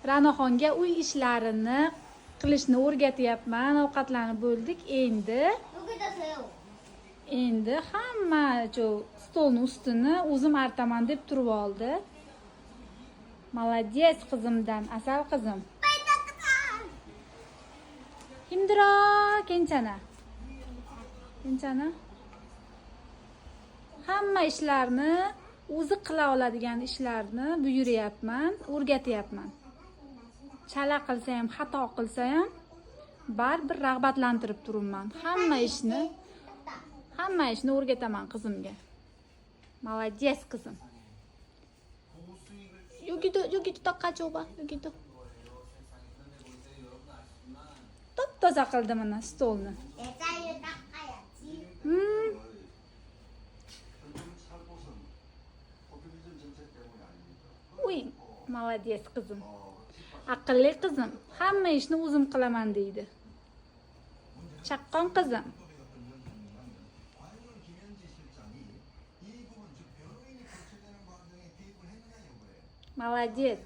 Ra'noxonga uy ishlarini qilishni o'rgatyapman. Ovqatlanib bo'ldik. Endi hamma stolning ustini o'zim artaman deb turib oldi. Молодец qizimdan, asal qizim. Kimdiro Kenchana? Hamma ishlarni o'zi qila oladigan ishlarni buyuryapman, o'rgatyapman. Chala qilsa ham, xato qilsa ham baribir rag'batlantirib turibman. Hamma ishni o'rgataman qizimga. Молодец qizim. 여기도 닦아줘봐. 여기도. Top-toza qildi mana stolni. Uy, молодец qizim. Aqlli qizim. Hamma ishni o'zim qilaman deydi. Chaqqon qizim. Молодец.